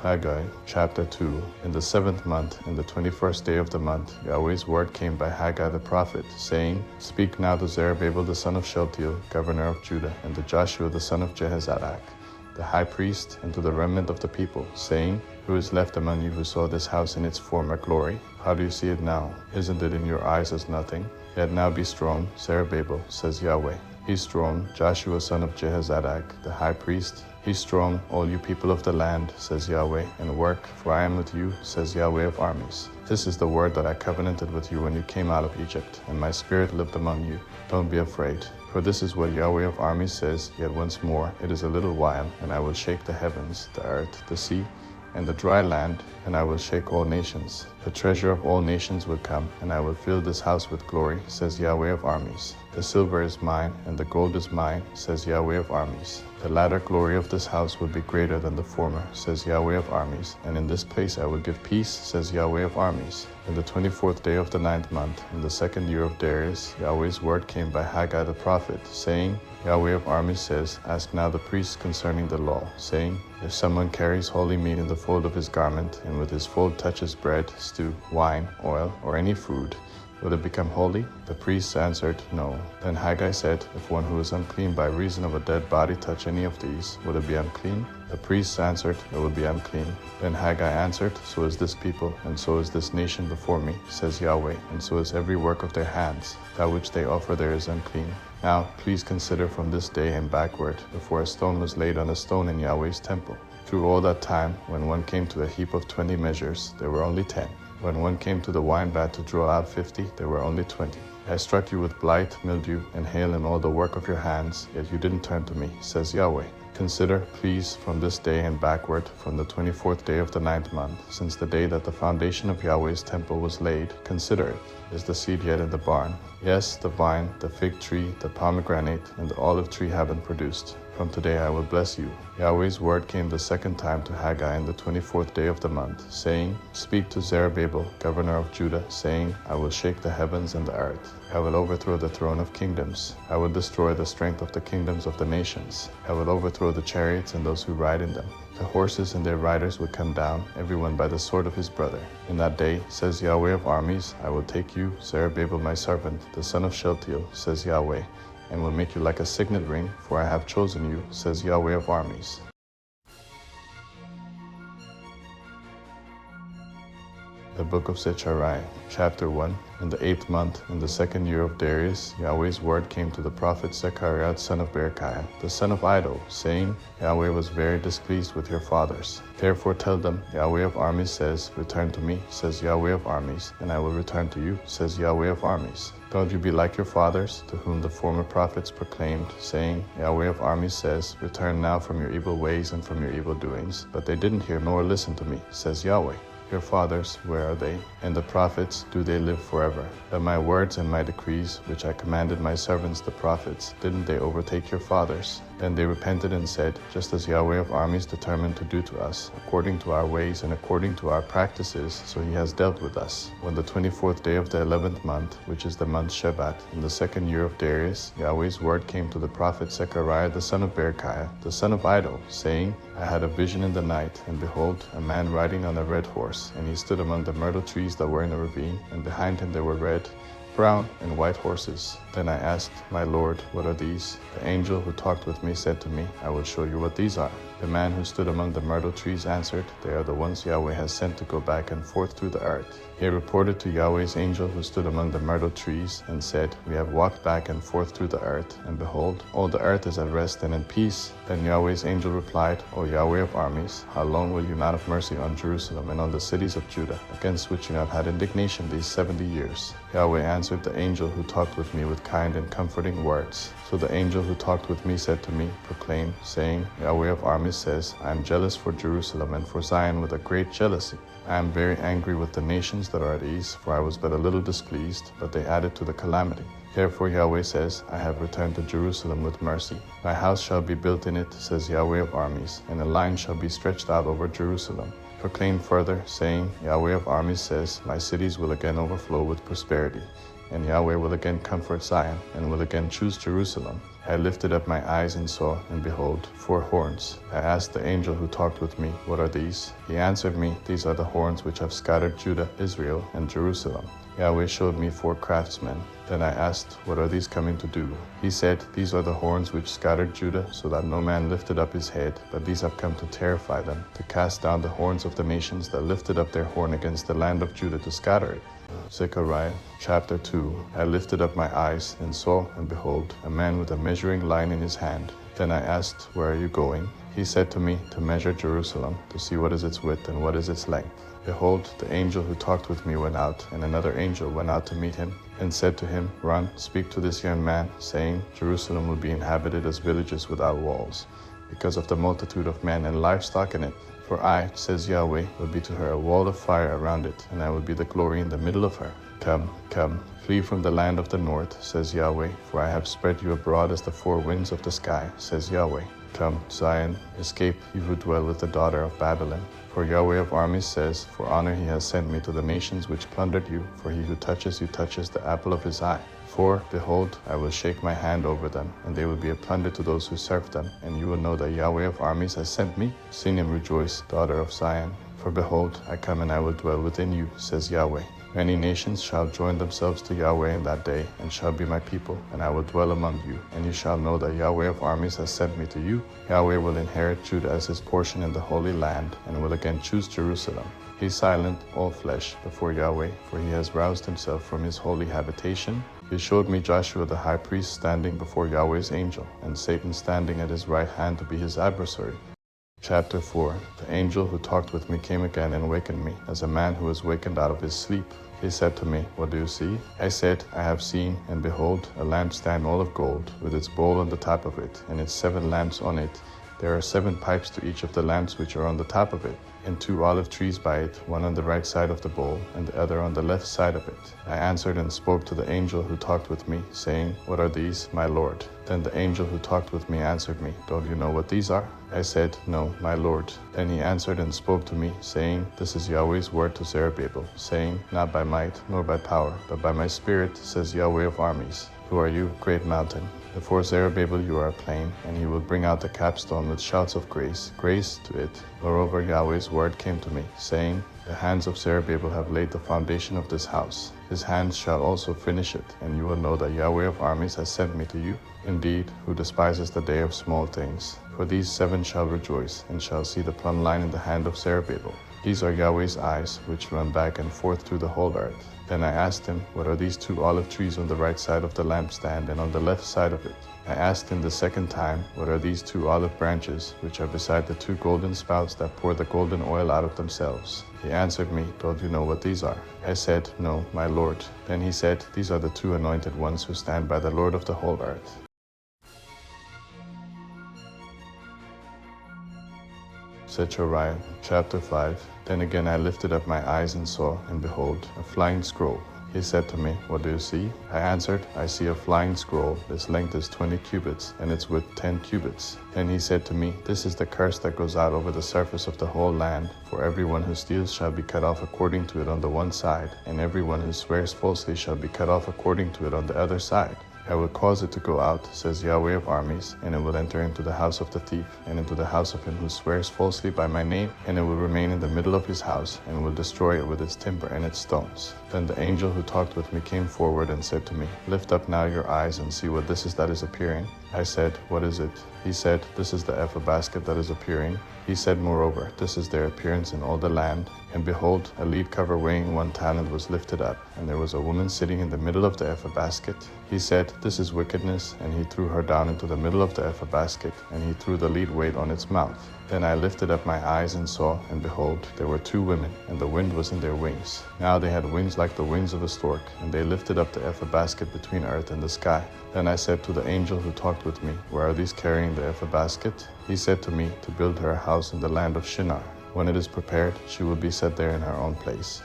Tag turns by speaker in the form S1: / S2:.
S1: Haggai, chapter 2. In the 7th month, in the 21st day of the month, Yahweh's word came by Haggai the prophet, saying, Speak now to Zerubbabel the son of Shealtiel, governor of Judah, and to Joshua the son of Jehozadak, the high priest, and to the remnant of the people, saying, Who is left among you who saw this house in its former glory? How do you see it now? Isn't it in your eyes as nothing? Yet now be strong, Zerubbabel, says Yahweh. Be strong, Joshua son of Jehozadak, the high priest. Be strong, all you people of the land, says Yahweh, and work, for I am with you, says Yahweh of armies. This is the word that I covenanted with you when you came out of Egypt, and my spirit lived among you. Don't be afraid, for this is what Yahweh of armies says, yet once more, it is a little while, and I will shake the heavens, the earth, the sea, and the dry land, and I will shake all nations. The treasure of all nations will come, and I will fill this house with glory, says Yahweh of armies. The silver is mine, and the gold is mine, says Yahweh of armies. The latter glory of this house will be greater than the former, says Yahweh of armies. And in this place I will give peace, says Yahweh of armies. In the 24th day of the 9th month, in the 2nd year of Darius, Yahweh's word came by Haggai the prophet, saying, Yahweh of armies says, Ask now the priests concerning the law, saying, If someone carries holy meat in the fold of his garment, and with his fold touches bread, stew, wine, oil, or any food, will it become holy? The priests answered, No. Then Haggai said, If one who is unclean by reason of a dead body touch any of these, will it be unclean? The priests answered, It will be unclean. Then Haggai answered, So is this people, and so is this nation before me, says Yahweh, and so is every work of their hands. That which they offer there is unclean. Now please consider from this day and backward, before a stone was laid on a stone in Yahweh's temple. Through all that time, when one came to a heap of 20 measures, there were only 10. When one came to the wine vat to draw out 50, there were only 20. I struck you with blight, mildew, and hail in all the work of your hands, yet you didn't turn to me, says Yahweh. Consider, please, from this day and backward, from the 24th day of the 9th month, since the day that the foundation of Yahweh's temple was laid, consider it. Is the seed yet in the barn? Yes, the vine, the fig tree, the pomegranate, and the olive tree have been produced. From today I will bless you. Yahweh's word came the 2nd time to Haggai in the 24th day of the month, saying, Speak to Zerubbabel, governor of Judah, saying, I will shake the heavens and the earth. I will overthrow the throne of kingdoms. I will destroy the strength of the kingdoms of the nations. I will overthrow the chariots and those who ride in them. The horses and their riders will come down, everyone by the sword of his brother. In that day, says Yahweh of armies, I will take you, Zerubbabel my servant, the son of Shealtiel, says Yahweh, and will make you like a signet ring, for I have chosen you, says Yahweh of armies. The Book of Zechariah, chapter 1. In the 8th month, in the 2nd year of Darius, Yahweh's word came to the prophet Zechariah son of Berechiah, the son of Iddo, saying, Yahweh was very displeased with your fathers. Therefore tell them, Yahweh of armies says, Return to me, says Yahweh of armies, and I will return to you, says Yahweh of armies. Don't you be like your fathers, to whom the former prophets proclaimed, saying, Yahweh of armies says, Return now from your evil ways and from your evil doings. But they didn't hear nor listen to me, says Yahweh. Your fathers, where are they? And the prophets, do they live forever? But my words and my decrees, which I commanded my servants the prophets, didn't they overtake your fathers? Then they repented and said, Just as Yahweh of armies determined to do to us, according to our ways and according to our practices, so he has dealt with us. When the 24th day of the 11th month, which is the month Shebat, in the 2nd year of Darius, Yahweh's word came to the prophet Zechariah the son of Berechiah, the son of Iddo, saying, I had a vision in the night, and behold, a man riding on a red horse, and he stood among the myrtle trees that were in a ravine, and behind him there were red, brown, and white horses. Then I asked, My Lord, what are these? The angel who talked with me said to me, I will show you what these are. The man who stood among the myrtle trees answered, They are the ones Yahweh has sent to go back and forth through the earth. He reported to Yahweh's angel who stood among the myrtle trees and said, We have walked back and forth through the earth, and behold, all the earth is at rest and in peace. Then Yahweh's angel replied, O Yahweh of armies, how long will you not have mercy on Jerusalem and on the cities of Judah, against which you have had indignation these 70 years? Yahweh answered the angel who talked with me with kind and comforting words. So the angel who talked with me said to me, Proclaim, saying, Yahweh of armies says, I am jealous for Jerusalem and for Zion with a great jealousy. I am very angry with the nations that are at ease, for I was but a little displeased, but they added to the calamity. Therefore Yahweh says, I have returned to Jerusalem with mercy. My house shall be built in it, says Yahweh of armies, and a line shall be stretched out over Jerusalem. Proclaim further, saying, Yahweh of armies says, My cities will again overflow with prosperity. And Yahweh will again comfort Zion, and will again choose Jerusalem. I lifted up my eyes and saw, and behold, 4 horns. I asked the angel who talked with me, what are these? He answered me, these are the horns which have scattered Judah, Israel, and Jerusalem. Yahweh showed me 4 craftsmen. Then I asked, what are these coming to do? He said, these are the horns which scattered Judah, so that no man lifted up his head, but these have come to terrify them, to cast down the horns of the nations that lifted up their horn against the land of Judah to scatter it. Zechariah chapter 2. I lifted up my eyes and saw, and behold, a man with a measuring line in his hand. Then I asked, where are you going? He said to me, to measure Jerusalem, to see what is its width and what is its length. Behold, the angel who talked with me went out, and another angel went out to meet him, and said to him, run, speak to this young man, saying, Jerusalem will be inhabited as villages without walls, because of the multitude of men and livestock in it. For I, says Yahweh, will be to her a wall of fire around it, and I will be the glory in the middle of her. Come, come, flee from the land of the north, says Yahweh, for I have spread you abroad as the 4 winds of the sky, says Yahweh. Come, Zion, escape, you who dwell with the daughter of Babylon. For Yahweh of armies says, for honor he has sent me to the nations which plundered you, for he who touches you touches the apple of his eye. For, behold, I will shake my hand over them, and they will be a plunder to those who serve them, and you will know that Yahweh of armies has sent me. Sing and rejoice, daughter of Zion. For behold, I come and I will dwell within you, says Yahweh. Many nations shall join themselves to Yahweh in that day, and shall be my people, and I will dwell among you. And you shall know that Yahweh of armies has sent me to you. Yahweh will inherit Judah as his portion in the Holy Land, and will again choose Jerusalem. Be silent, all flesh, before Yahweh, for he has roused himself from his holy habitation. He showed me Joshua the high priest standing before Yahweh's angel, and Satan standing at his right hand to be his adversary. Chapter 4. The angel who talked with me came again and wakened me, as a man who is wakened out of his sleep. He said to me, what do you see? I said, I have seen, and behold, a lampstand all of gold, with its bowl on the top of it, and its 7 lamps on it. There are 7 pipes to each of the lamps which are on the top of it, and 2 olive trees by it, one on the right side of the bowl, and the other on the left side of it. I answered and spoke to the angel who talked with me, saying, what are these, my Lord? Then the angel who talked with me answered me, don't you know what these are? I said, no, my Lord. Then he answered and spoke to me, saying, this is Yahweh's word to Zerubbabel, saying, not by might, nor by power, but by my spirit, says Yahweh of armies. Who are you, great mountain? Before Zerubbabel you are a plain, and he will bring out the capstone with shouts of grace, grace to it. Moreover, Yahweh's word came to me, saying, the hands of Zerubbabel have laid the foundation of this house. His hands shall also finish it, and you will know that Yahweh of armies has sent me to you. Indeed, who despises the day of small things? For these 7 shall rejoice, and shall see the plumb line in the hand of Zerubbabel. These are Yahweh's eyes, which run back and forth through the whole earth. Then I asked him, what are these 2 olive trees on the right side of the lampstand and on the left side of it? I asked him the second time, what are these 2 olive branches, which are beside the 2 golden spouts that pour the golden oil out of themselves? He answered me, don't you know what these are? I said, no, my Lord. Then he said, these are the 2 anointed ones who stand by the Lord of the whole earth. Zechariah chapter 5. Then again I lifted up my eyes and saw, and behold, a flying scroll. He said to me, what do you see? I answered, I see a flying scroll. Its length is 20 cubits, and its width 10 cubits. Then he said to me, this is the curse that goes out over the surface of the whole land. For everyone who steals shall be cut off according to it on the one side, and everyone who swears falsely shall be cut off according to it on the other side. I will cause it to go out, says Yahweh of armies, and it will enter into the house of the thief, and into the house of him who swears falsely by my name, and it will remain in the middle of his house, and will destroy it with its timber and its stones. Then the angel who talked with me came forward and said to me, lift up now your eyes and see what this is that is appearing. I said, what is it? He said, this is the ephah basket that is appearing. He said, moreover, this is their appearance in all the land. And behold, a lead cover weighing 1 talent was lifted up, and there was a woman sitting in the middle of the ephah basket. He said, this is wickedness, and he threw her down into the middle of the ephah basket, and he threw the lead weight on its mouth. Then I lifted up my eyes and saw, and behold, there were 2 women, and the wind was in their wings. Now they had wings like the wings of a stork, and they lifted up the ephah basket between earth and the sky. Then I said to the angel who talked with me, where are these carrying the ephah basket? He said to me, to build her a house in the land of Shinar. When it is prepared, she will be set there in her own place.